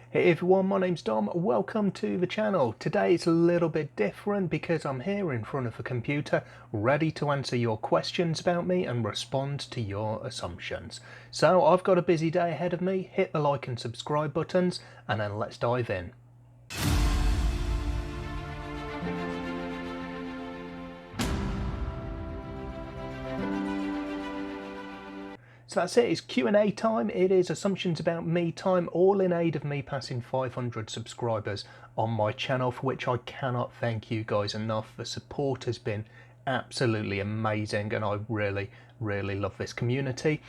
Hey everyone, my name's Dom. Welcome to the channel. Today it's a little bit different because I'm here in front of a computer ready to answer your questions about me and respond to your assumptions. So I've got a busy day ahead of me. Hit the like and subscribe buttons and then let's dive in. So that's it, it's Q&A time, it is assumptions about me time, all in aid of me passing 500 subscribers on my channel, for which I cannot thank you guys enough. The support has been absolutely amazing and I really love this community.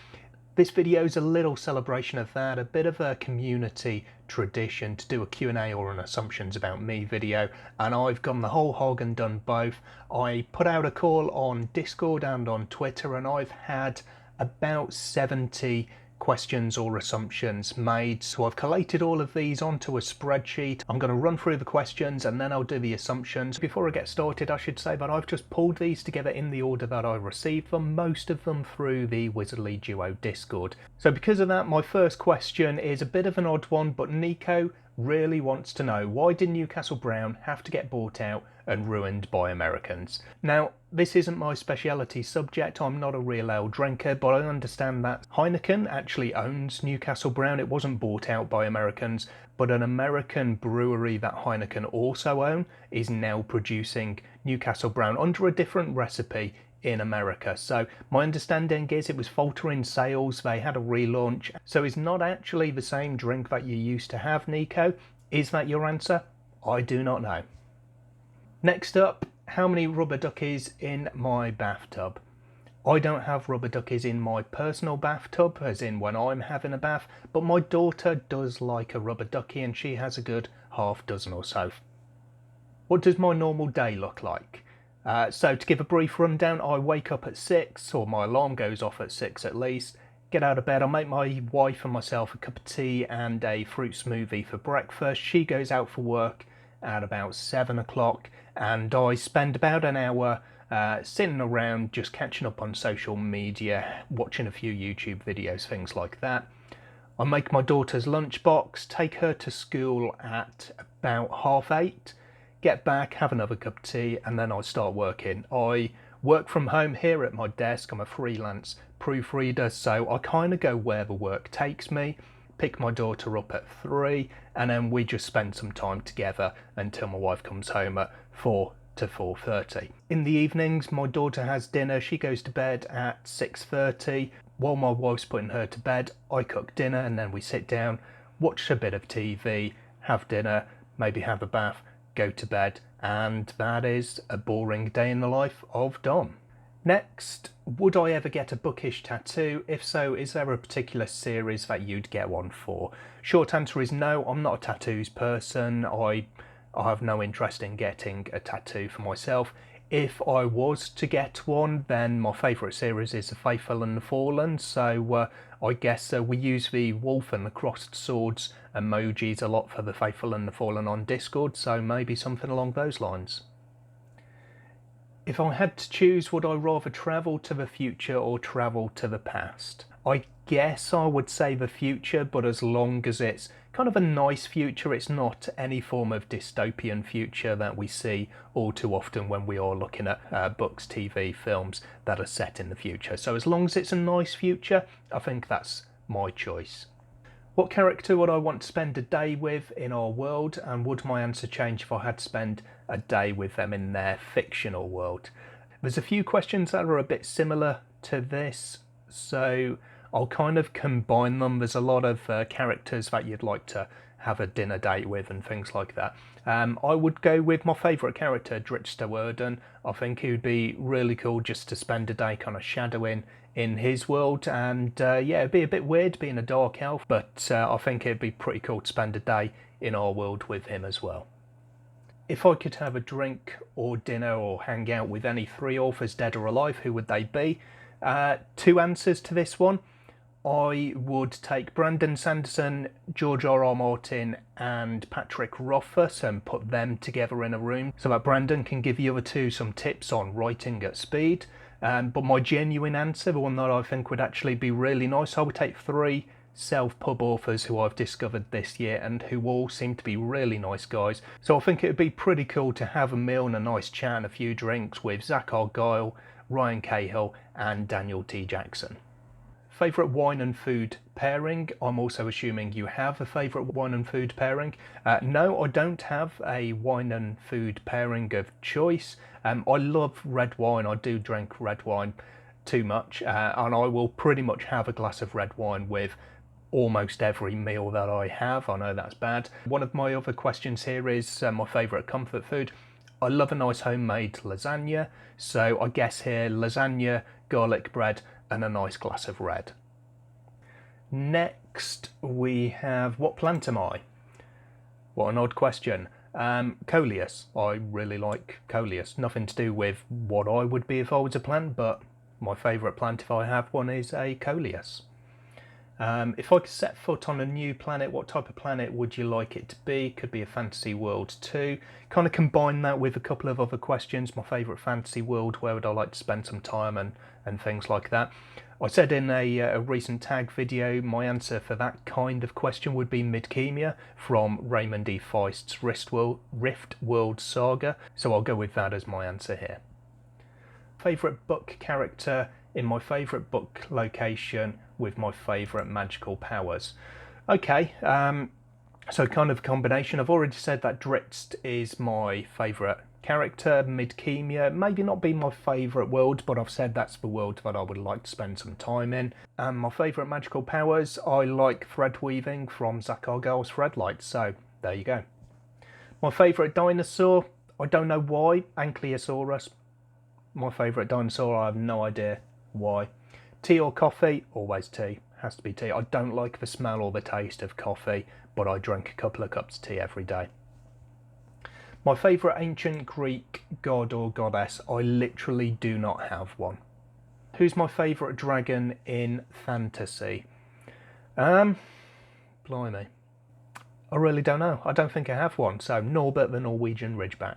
This video is a little celebration of that, a bit of a community tradition to do a Q&A or an assumptions about me video, and I've gone the whole hog and done both. I put out a call on Discord and on Twitter and I've had about 70 questions or assumptions made, so I've collated all of these onto a spreadsheet. I'm going to run through the questions and then I'll do the assumptions. Before I get started, I should say that I've just pulled these together in the order that I received them, most of them through the Wizardly Duo Discord. So because of that, my first question is a bit of an odd one, but Nico really wants to know, why did Newcastle Brown have to get bought out and ruined by Americans? Now, this isn't my speciality subject, I'm not a real ale drinker, but I understand that Heineken actually owns Newcastle Brown. It wasn't bought out by Americans, but an American brewery that Heineken also own is now producing Newcastle Brown under a different recipe in America. So my understanding is it was faltering sales, they had a relaunch, so it's not actually the same drink that you used to have, Nico. Is that your answer? I do not know. Next up, how many rubber duckies in my bathtub? I don't have rubber duckies in my personal bathtub, as in when I'm having a bath, but my daughter does like a rubber ducky and she has a good half dozen or so. What does my normal day look like? So to give a brief rundown, I wake up at 6, or my alarm goes off at 6 at least, get out of bed, I make my wife and myself a cup of tea and a fruit smoothie for breakfast. She goes out for work at about 7 o'clock and I spend about an hour sitting around just catching up on social media, watching a few YouTube videos, things like that. I make my daughter's lunchbox, take her to school at about 8:30, get back, have another cup of tea, and then I start working. I work from home here at my desk. I'm a freelance proofreader, so I kind of go where the work takes me, pick my daughter up at 3, and then we just spend some time together until my wife comes home at 4 to 4:30. In the evenings, my daughter has dinner. She goes to bed at 6:30. While my wife's putting her to bed, I cook dinner and then we sit down, watch a bit of TV, have dinner, maybe have a bath, go to bed, and that is a boring day in the life of Dom. Next, would I ever get a Bookish tattoo? If so, is there a particular series that you'd get one for? Short answer is no, I'm not a tattoos person. I have no interest in getting a tattoo for myself. If I was to get one, then my favourite series is The Faithful and the Fallen, so I guess we use the wolf and the crossed swords emojis a lot for The Faithful and the Fallen on Discord, so maybe something along those lines. If I had to choose, would I rather travel to the future or travel to the past? I guess I would say the future, but as long as it's kind of a nice future, it's not any form of dystopian future that we see all too often when we are looking at books, TV, films that are set in the future. So as long as it's a nice future, I think that's my choice. What character would I want to spend a day with in our world, and would my answer change if I had to spend a day with them in their fictional world? There's a few questions that are a bit similar to this, so I'll kind of combine them. There's a lot of characters that you'd like to have a dinner date with and things like that. I would go with my favourite character, Dritstoerden. I think he would be really cool just to spend a day kind of shadowing in his world, and yeah, it'd be a bit weird being a dark elf, but I think it'd be pretty cool to spend a day in our world with him as well. If I could have a drink or dinner or hang out with any 3 authors, dead or alive, who would they be? 2 answers to this one. I would take Brandon Sanderson, George R.R. Martin and Patrick Rothfuss and put them together in a room so that Brandon can give the other 2 some tips on writing at speed. But my genuine answer, the one that I think would actually be really nice, I would take 3 self-pub authors who I've discovered this year and who all seem to be really nice guys. So I think it would be pretty cool to have a meal and a nice chat and a few drinks with Zach Argyle, Ryan Cahill and Daniel T. Jackson. Favourite wine and food pairing? I'm also assuming you have a favourite wine and food pairing. No, I don't have a wine and food pairing of choice. I love red wine. I do drink red wine too much, and I will pretty much have a glass of red wine with almost every meal that I have. I know that's bad. One of my other questions here is my favourite comfort food. I love a nice homemade lasagna, so I guess here lasagna, garlic bread and a nice glass of red. Next we have, what plant am I? What an odd question. Coleus. I really like Coleus. Nothing to do with what I would be if I was a plant, but my favourite plant if I have one is a Coleus. If I could set foot on a new planet, what type of planet would you like it to be? Could be a fantasy world too. Kind of combine that with a couple of other questions. My favourite fantasy world, where would I like to spend some time and things like that. I said in a recent tag video, my answer for that kind of question would be Midkemia from Raymond E. Feist's Rift World Saga, so I'll go with that as my answer here. Favourite book character in my favourite book location with my favourite magical powers. Okay, so kind of a combination. I've already said that Drizzt is my favourite character. Midkemia, maybe not be my favourite world, but I've said that's the world that I would like to spend some time in. And my favourite magical powers, I like thread weaving from Zach Argyle's Threadlight, so there you go. My favourite dinosaur, I don't know why, Ankylosaurus. My favourite dinosaur, I have no idea why. Tea or coffee? Always tea. Has to be tea. I don't like the smell or the taste of coffee, but I drink a couple of cups of tea every day. My favourite ancient Greek god or goddess? I literally do not have one. Who's my favourite dragon in fantasy? Blimey. I really don't know. I don't think I have one. So Norbert the Norwegian Ridgeback.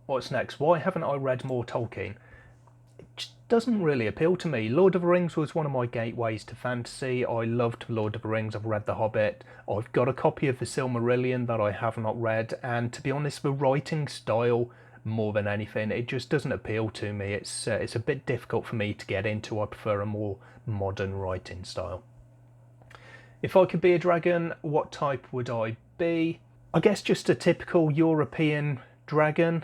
What's next? Why haven't I read more Tolkien? It just doesn't really appeal to me. Lord of the Rings was one of my gateways to fantasy. I loved Lord of the Rings. I've read The Hobbit. I've got a copy of the Silmarillion that I have not read. And to be honest, the writing style, more than anything, it just doesn't appeal to me. It's a bit difficult for me to get into. I prefer a more modern writing style. If I could be a dragon, what type would I be? I guess just a typical European dragon,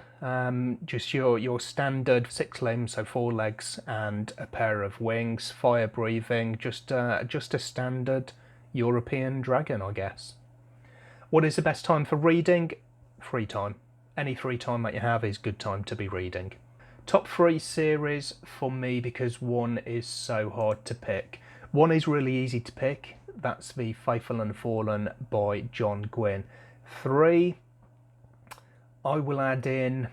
just your standard 6 limbs, so 4 legs and a pair of wings, fire breathing, just a standard European dragon, I guess. What is the best time for reading? Free time. Any free time that you have is good time to be reading. Top 3 series for me, because one is so hard to pick. One is really easy to pick. That's the Faithful and Fallen by John Gwynne. 3, I will add in,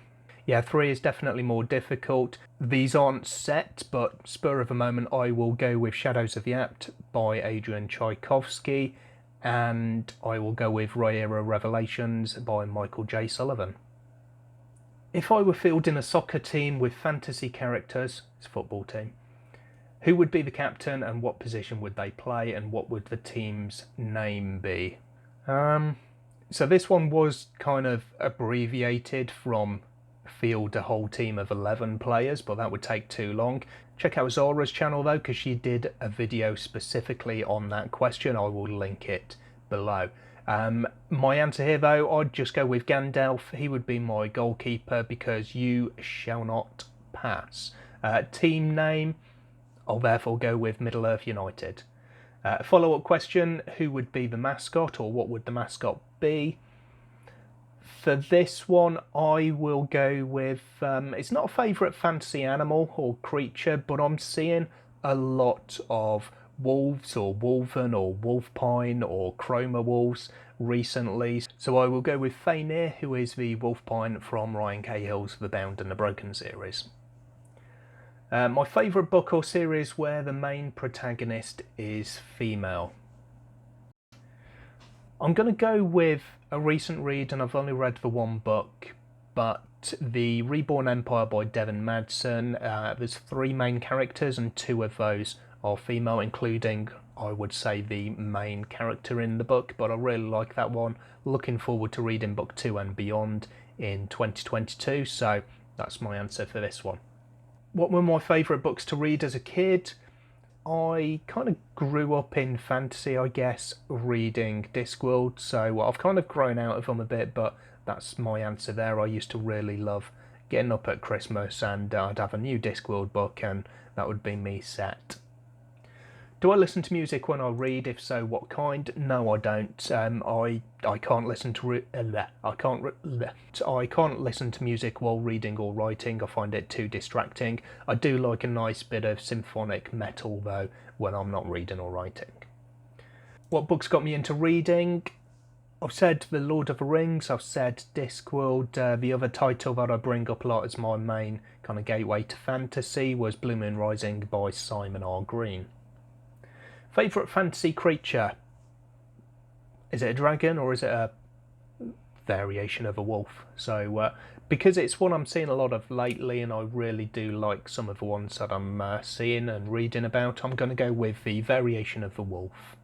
3 is definitely more difficult. These aren't set, but spur of the moment, I will go with Shadows of Yapt by Adrian Tchaikovsky, and I will go with Rhaenyra Revelations by Michael J. Sullivan. If I were fielding a soccer team with fantasy characters, it's a football team, who would be the captain and what position would they play and what would the team's name be? So this one was kind of abbreviated from field a whole team of 11 players, but that would take too long. Check out Zara's channel though, because she did a video specifically on that question. I will link it below. My answer here though, I'd just go with Gandalf. He would be my goalkeeper because you shall not pass. Team name, I'll therefore go with Middle-earth United. Follow-up question, who would be the mascot, or what would the mascot be? For this one, I will go with, it's not a favourite fantasy animal or creature, but I'm seeing a lot of wolves or wolven or wolfpine or chroma wolves recently. So I will go with Faenir, who is the wolfpine from Ryan Cahill's The Bound and the Broken series. My favourite book or series where the main protagonist is female. I'm going to go with a recent read, and I've only read the one book, but The Reborn Empire by Devin Madsen. There's 3 main characters and 2 of those are female, including I would say, the main character in the book, but I really like that one. Looking forward to reading book 2 and beyond in 2022, so that's my answer for this one. What were my favourite books to read as a kid? I kind of grew up in fantasy, I guess, reading Discworld, so I've kind of grown out of them a bit, but that's my answer there. I used to really love getting up at Christmas and I'd have a new Discworld book and that would be me set. Do I listen to music when I read? If so, what kind? No, I don't. I can't listen to I can't listen to music while reading or writing. I find it too distracting. I do like a nice bit of symphonic metal though when I'm not reading or writing. What books got me into reading? I've said The Lord of the Rings, I've said Discworld. The other title that I bring up a lot as my main kind of gateway to fantasy was Blue Moon Rising by Simon R. Green. Favourite fantasy creature? Is it a dragon or is it a variation of a wolf? So because it's one I'm seeing a lot of lately and I really do like some of the ones that I'm seeing and reading about, I'm going to go with the variation of the wolf.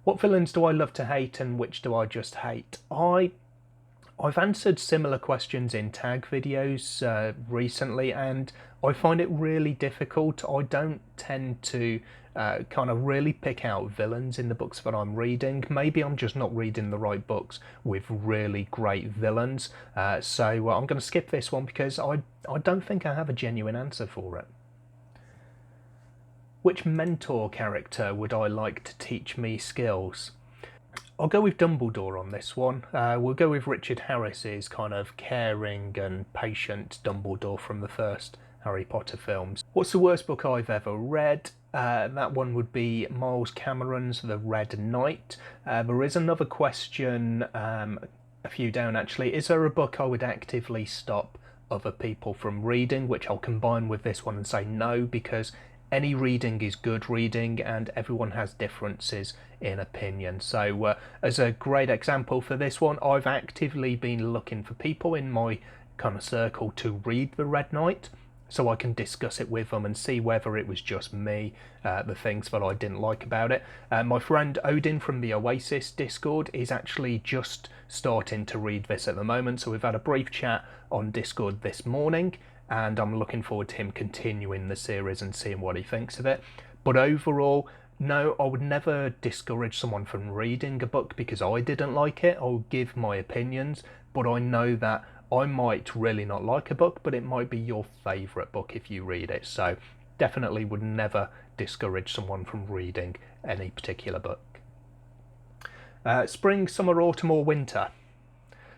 What villains do I love to hate and which do I just hate? I've answered similar questions in tag videos recently and I find it really difficult. I don't tend to kind of really pick out villains in the books that I'm reading. Maybe I'm just not reading the right books with really great villains. So I'm going to skip this one because I don't think I have a genuine answer for it. Which mentor character would I like to teach me skills? I'll go with Dumbledore on this one. We'll go with Richard Harris's kind of caring and patient Dumbledore from the first Harry Potter films. What's the worst book I've ever read? That one would be Miles Cameron's The Red Knight. There is another question a few down actually. Is there a book I would actively stop other people from reading? Which I'll combine with this one and say no, because any reading is good reading and everyone has differences in opinion. So as a great example for this one, I've actively been looking for people in my kind of circle to read The Red Knight so I can discuss it with them and see whether it was just me, the things that I didn't like about it. My friend Odin from the Oasis Discord is actually just starting to read this at the moment, so we've had a brief chat on Discord this morning and I'm looking forward to him continuing the series and seeing what he thinks of it. But overall, no, I would never discourage someone from reading a book because I didn't like it. I'll give my opinions, but I know that I might really not like a book, but it might be your favourite book if you read it. So definitely would never discourage someone from reading any particular book. Spring, summer, autumn or winter?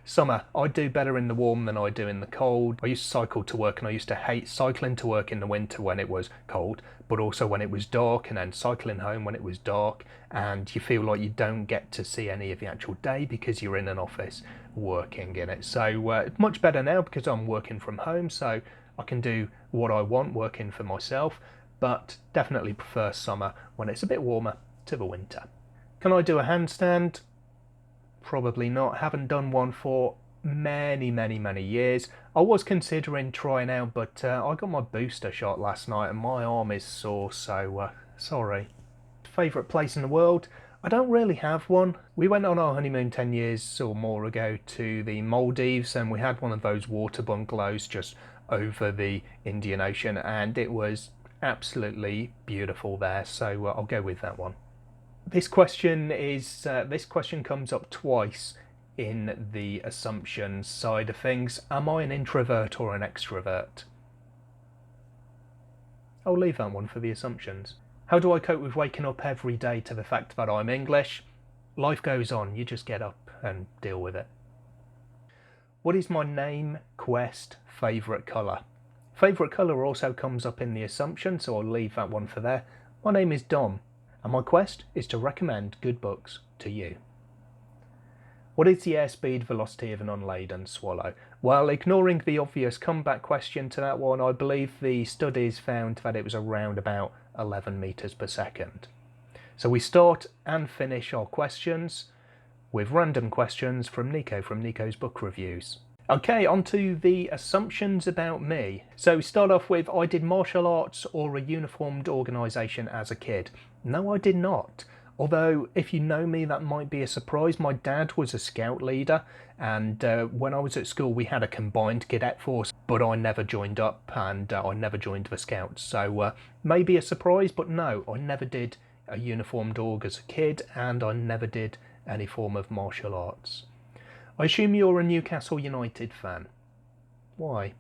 Summer. I do better in the warm than I do in the cold. I used to cycle to work and I used to hate cycling to work in the winter when it was cold, but also when it was dark, and then cycling home when it was dark, and you feel like you don't get to see any of the actual day because you're in an office working in it. So much better now because I'm working from home, so I can do what I want working for myself, but definitely prefer summer when it's a bit warmer to the winter. Can I do a handstand? Probably not. Haven't done one for many years. I was considering trying out, but I got my booster shot last night and my arm is sore, so sorry. Favourite place in the world? I don't really have one. We went on our honeymoon 10 years or more ago to the Maldives and we had one of those water bungalows just over the Indian Ocean and it was absolutely beautiful there, so I'll go with that one. This question comes up twice in the assumptions side of things. Am I an introvert or an extrovert? I'll leave that one for the assumptions. How do I cope with waking up every day to the fact that I'm English? Life goes on, you just get up and deal with it. What is my name, quest, favourite colour? Favourite colour also comes up in the assumption, so I'll leave that one for there. My name is Dom, and my quest is to recommend good books to you. What is the airspeed velocity of an unladen swallow? Well, ignoring the obvious comeback question to that one, I believe the studies found that it was around about 11 metres per second. So we start and finish our questions with random questions from Nico from Nico's Book Reviews. Okay, on to the assumptions about me. So we start off with, I did martial arts or a uniformed organisation as a kid. No, I did not. Although, if you know me, that might be a surprise. My dad was a scout leader, and when I was at school, we had a combined cadet force, but I never joined up, and I never joined the scouts. So maybe a surprise, but no, I never did a uniformed org as a kid, and I never did any form of martial arts. I assume you're a Newcastle United fan. Why?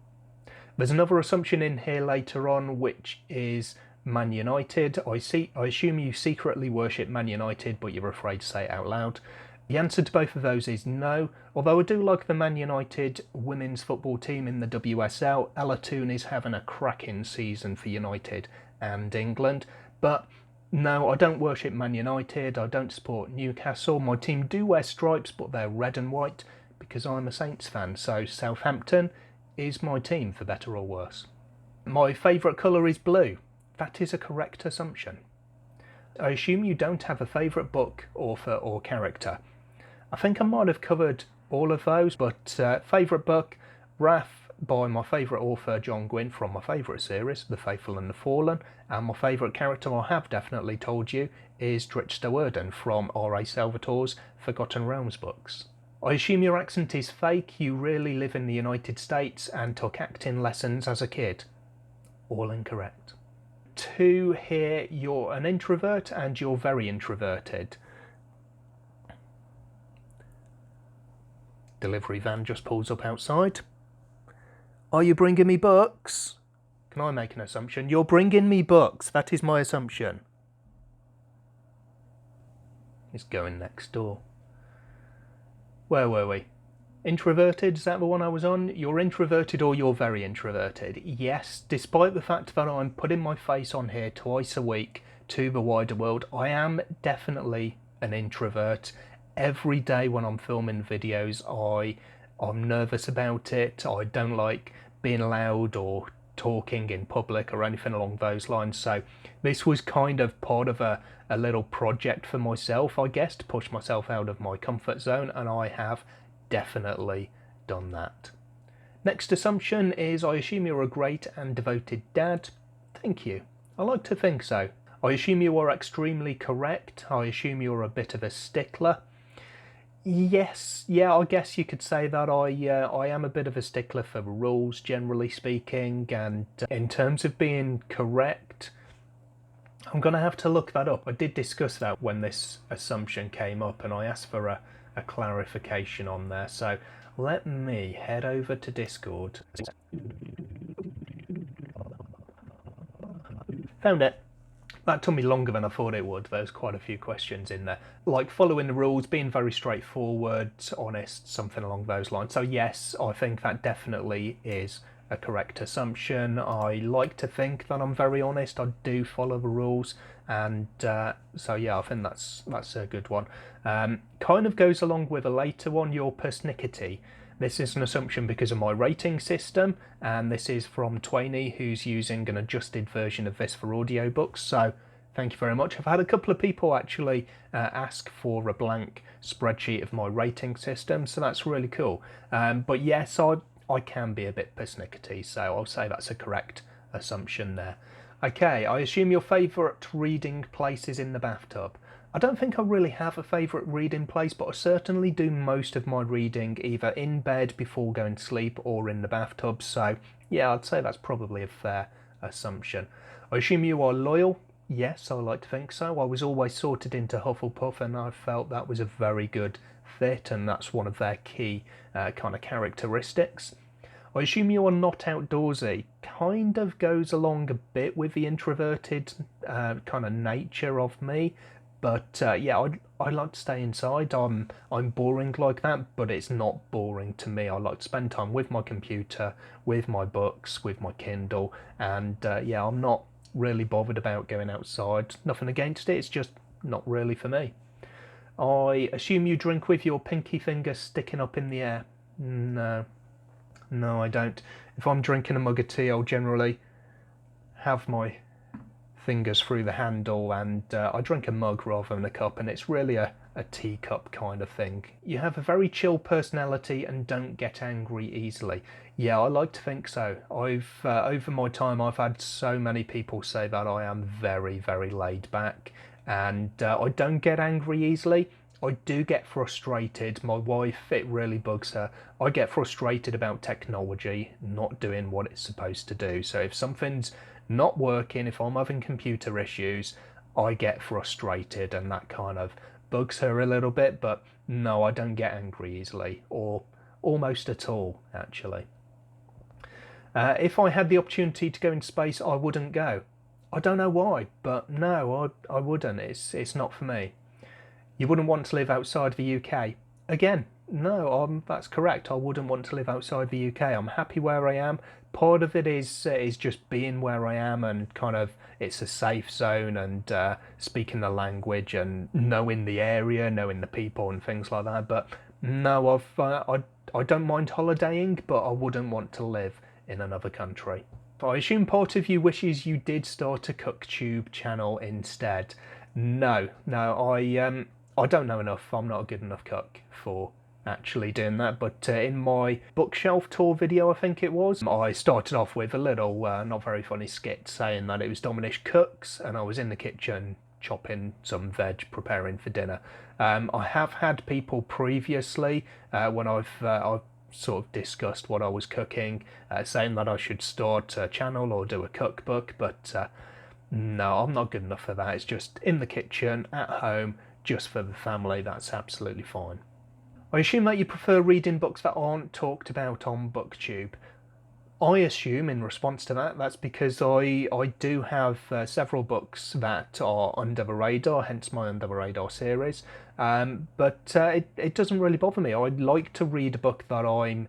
There's another assumption in here later on, which is Man United. I assume you secretly worship Man United, but you're afraid to say it out loud. The answer to both of those is no, although I do like the Man United women's football team in the WSL. Ella Toone is having a cracking season for United and England, but no, I don't worship Man United, I don't support Newcastle. My team do wear stripes, but they're red and white because I'm a Saints fan, so Southampton is my team, for better or worse. My favourite colour is blue. That is a correct assumption. I assume you don't have a favourite book, author or character. I think I might have covered all of those, but favourite book, Wrath by my favourite author John Gwynne from my favourite series, The Faithful and the Fallen, and my favourite character I have definitely told you is Dritch Do'Urden from R.A. Salvatore's Forgotten Realms books. I assume your accent is fake, you really live in the United States and took acting lessons as a kid. All incorrect. 2 here, you're an introvert and you're very introverted. Delivery van just pulls up outside. Are you bringing me books? Can I make an assumption? You're bringing me books. That is my assumption. It's going next door. Where were we? Introverted, is that the one I was on? You're introverted or you're very introverted? Yes, despite the fact that I'm putting my face on here twice a week to the wider world, I am definitely an introvert. Every day when I'm filming videos, I'm nervous about it. I don't like being loud or talking in public or anything along those lines. So this was kind of part of a little project for myself, I guess, to push myself out of my comfort zone, and I have definitely done that. Next assumption is, I assume you're a great and devoted dad. Thank you. I like to think so. I assume you are extremely correct. I assume you're a bit of a stickler. Yes, yeah, I guess you could say that I am a bit of a stickler for the rules, generally speaking, and in terms of being correct, I'm going to have to look that up. I did discuss that when this assumption came up, and I asked for a clarification on there, so let me head over to Discord. Found it. That took me longer than I thought it would. There's quite a few questions in there. Like following the rules, being very straightforward, honest, something along those lines. So yes, I think that definitely is a correct assumption. I like to think that I'm very honest. I do follow the rules. And so yeah, I think that's a good one. Kind of goes along with a later one, your persnickety. This is an assumption because of my rating system, and this is from Twainy, who's using an adjusted version of this for audiobooks, so thank you very much. I've had a couple of people actually ask for a blank spreadsheet of my rating system, so that's really cool. But yes, I can be a bit persnickety, so I'll say that's a correct assumption there. Okay, I assume your favourite reading place is in the bathtub. I don't think I really have a favourite reading place, but I certainly do most of my reading either in bed before going to sleep or in the bathtub, so yeah, I'd say that's probably a fair assumption. I assume you are loyal. Yes, I like to think so. I was always sorted into Hufflepuff, and I felt that was a very good fit, and that's one of their key kind of characteristics. I assume you are not outdoorsy. Kind of goes along a bit with the introverted kind of nature of me. But yeah, I like to stay inside. I'm boring like that, but it's not boring to me. I like to spend time with my computer, with my books, with my Kindle, and yeah, I'm not really bothered about going outside. Nothing against it, it's just not really for me. I assume you drink with your pinky finger sticking up in the air. No, I don't. If I'm drinking a mug of tea, I'll generally have my fingers through the handle, and I drink a mug rather than a cup, and it's really a a teacup kind of thing. You have a very chill personality and don't get angry easily. Yeah, I like to think so. I've over my time, I've had so many people say that I am very, very laid back, and I don't get angry easily. I do get frustrated. My wife, it really bugs her. I get frustrated about technology not doing what it's supposed to do. So if something's not working, if I'm having computer issues, I get frustrated, and that kind of bugs her a little bit. But no, I don't get angry easily, or almost at all, actually. If I had the opportunity to go into space, I wouldn't go. I don't know why, but no, I wouldn't. It's not for me. You wouldn't want to live outside the UK. Again, no, that's correct. I wouldn't want to live outside the UK. I'm happy where I am. Part of it is just being where I am, and kind of it's a safe zone, and speaking the language and knowing the area, knowing the people and things like that. But no, I don't mind holidaying, but I wouldn't want to live in another country. I assume part of you wishes you did start a cooktube channel instead. No, I don't know enough. I'm not a good enough cook for actually doing that. But in my bookshelf tour video, I think it was, I started off with a little not very funny skit saying that it was Dominish Cooks, and I was in the kitchen chopping some veg, preparing for dinner. I have had people previously when I've sort of discussed what I was cooking, saying that I should start a channel or do a cookbook, but no, I'm not good enough for that. It's just in the kitchen, at home, just for the family. That's absolutely fine. I assume that you prefer reading books that aren't talked about on BookTube. I assume in response to that, that's because I do have several books that are under the radar, hence my Under the Radar series. But it doesn't really bother me. I like to read a book that I'm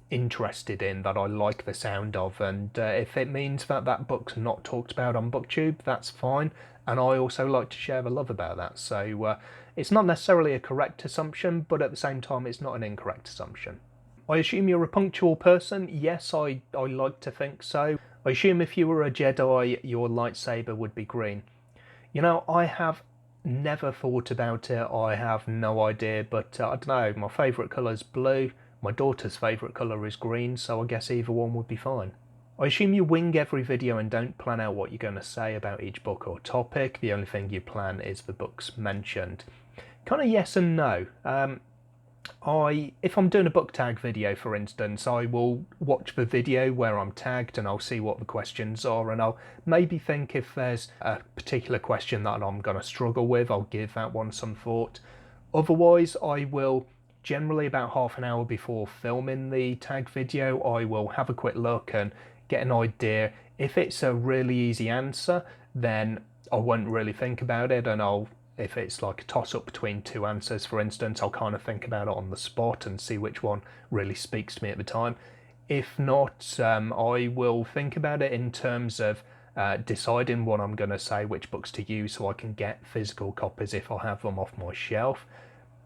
interested in, that I like the sound of, and if it means that that book's not talked about on BookTube, that's fine. And I also like to share the love about that. So it's not necessarily a correct assumption, but at the same time, it's not an incorrect assumption. I assume you're a punctual person. Yes, I like to think so. I assume if you were a Jedi, your lightsaber would be green. You know, I have never thought about it. I have no idea, but I don't know. My favourite colour is blue. My daughter's favourite colour is green, so I guess either one would be fine. I assume you wing every video and don't plan out what you're going to say about each book or topic. The only thing you plan is the books mentioned. Kind of yes and no. If I'm doing a book tag video, for instance, I will watch the video where I'm tagged and I'll see what the questions are, and I'll maybe think if there's a particular question that I'm going to struggle with, I'll give that one some thought. Otherwise, I will generally about half an hour before filming the tag video, I will have a quick look and get an idea. If it's a really easy answer, then I won't really think about it, and if it's like a toss-up between two answers, for instance, I'll kind of think about it on the spot and see which one really speaks to me at the time. If not, I will think about it in terms of deciding what I'm going to say, which books to use, so I can get physical copies if I have them off my shelf.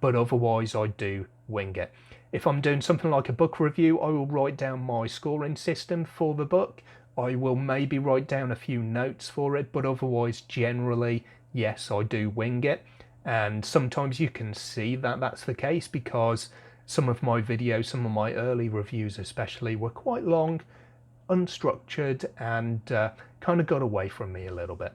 But otherwise, I do wing it. If I'm doing something like a book review, I will write down my scoring system for the book. I will maybe write down a few notes for it, but otherwise, generally, yes, I do wing it. And sometimes you can see that that's the case, because some of my videos, some of my early reviews especially, were quite long, unstructured, and kind of got away from me a little bit.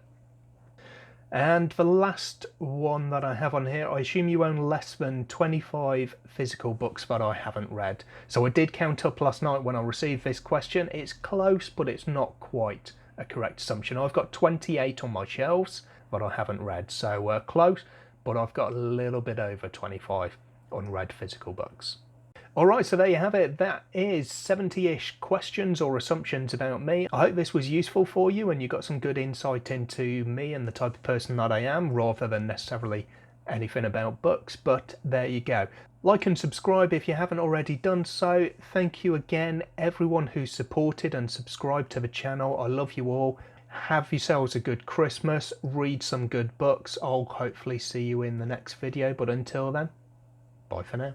And the last one that I have on here, I assume you own less than 25 physical books that I haven't read. So I did count up last night when I received this question. It's close, but it's not quite a correct assumption. I've got 28 on my shelves that I haven't read. So close, but I've got a little bit over 25 unread physical books. Alright, so there you have it. That is 70-ish questions or assumptions about me. I hope this was useful for you and you got some good insight into me and the type of person that I am, rather than necessarily anything about books, but there you go. Like and subscribe if you haven't already done so. Thank you again, everyone who supported and subscribed to the channel. I love you all. Have yourselves a good Christmas. Read some good books. I'll hopefully see you in the next video, but until then, bye for now.